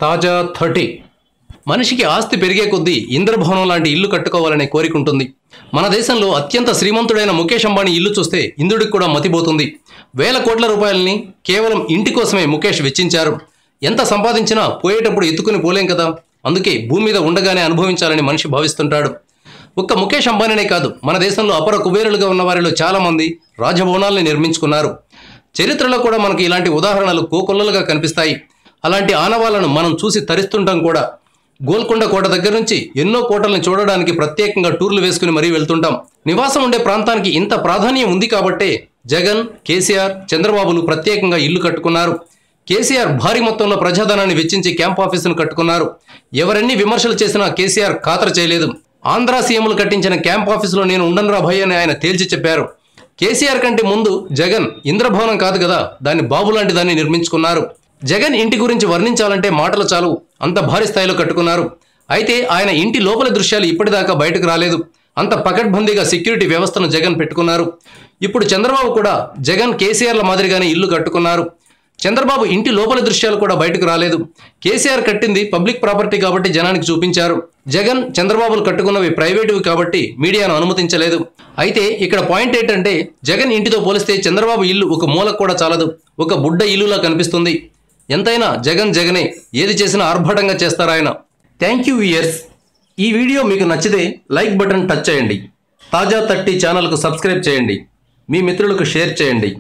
తాజా 30 మనిషికి ఆస్తి పెరిగే కొద్దీ ఇంద్రభవనం లాంటి ఇల్లు కట్టుకోవాలనే కోరిక ఉంటుంది. మన దేశంలో అత్యంత శ్రీమంతుడైన ముఖేష్ అంబానీ ఇల్లు చూస్తే ఇంద్రుడికి కూడా మతిపోతుంది. వేల కోట్ల రూపాయలని కేవలం ఇంటి కోసమే ముఖేష్ వెచ్చించారు. ఎంత సంపాదించినా పోయేటప్పుడు ఎత్తుకుని పోలేం కదా. అందుకే భూమి మీద ఉండగానే అనుభవించాలని మనిషి భావిస్తుంటాడు. ఒక్క ముఖేష్ అంబానీనే కాదు, మన దేశంలో అపర కుబేరులుగా ఉన్న వారిలో చాలామంది రాజభవనాల్ని నిర్మించుకున్నారు. చరిత్రలో కూడా మనకు ఇలాంటి ఉదాహరణలు కోకొల్లలుగా కనిపిస్తాయి. అలాంటి ఆనవాళ్లను మనం చూసి తరిస్తుంటాం కూడా. గోల్కొండ కోట దగ్గర నుంచి ఎన్నో కోటలను చూడడానికి ప్రత్యేకంగా టూర్లు వేసుకుని మరీ వెళ్తుంటాం. నివాసం ఉండే ప్రాంతానికి ఇంత ప్రాధాన్యం ఉంది కాబట్టే జగన్, కేసీఆర్, చంద్రబాబులు ప్రత్యేకంగా ఇల్లు కట్టుకున్నారు. కేసీఆర్ భారీ మొత్తంలో ప్రజాధనాన్ని వెచ్చించి క్యాంప్ ఆఫీసును కట్టుకున్నారు. ఎవరెన్ని విమర్శలు చేసినా కేసీఆర్ ఖాతరు చేయలేదు. ఆంధ్ర సీఎంలు కట్టించిన క్యాంప్ ఆఫీసులో నేను ఉండనురా భయ్ అని ఆయన తేల్చి చెప్పారు. కేసీఆర్ కంటే ముందు జగన్ ఇంద్రభవనం కాదు కదా, దాన్ని బాబు లాంటి దాన్ని నిర్మించుకున్నారు. జగన్ ఇంటి గురించి వర్ణించాలంటే మాటలు చాలు, అంత భారీ స్థాయిలో కట్టుకున్నారు. అయితే ఆయన ఇంటి లోపలి దృశ్యాలు ఇప్పటిదాకా బయటకు రాలేదు. అంత పకడ్బందీగా సెక్యూరిటీ వ్యవస్థను జగన్ పెట్టుకున్నారు. ఇప్పుడు చంద్రబాబు కూడా జగన్, కేసీఆర్ల మాదిరిగానే ఇల్లు కట్టుకున్నారు. చంద్రబాబు ఇంటి లోపలి దృశ్యాలు కూడా బయటకు రాలేదు. కేసీఆర్ కట్టింది పబ్లిక్ ప్రాపర్టీ కాబట్టి జనానికి చూపించారు. జగన్, చంద్రబాబులు కట్టుకున్నవి ప్రైవేటువి కాబట్టి మీడియాను అనుమతించలేదు. అయితే ఇక్కడ పాయింట్ ఏంటంటే జగన్ ఇంటితో పోలిస్తే చంద్రబాబు ఇల్లు ఒక మూలకు కూడా చాలదు. ఒక బుడ్డ ఇల్లులా కనిపిస్తుంది. ఎంతైనా జగన్ జగనే, ఏది చేసినా ఆర్భాటంగా చేస్తారాయన. Thank you viewers. ఈ వీడియో మీకు నచ్చితే లైక్ బటన్ టచ్ చేయండి. తాజా 30 ఛానల్కు సబ్స్క్రైబ్ చేయండి. మీ మిత్రులకు షేర్ చేయండి.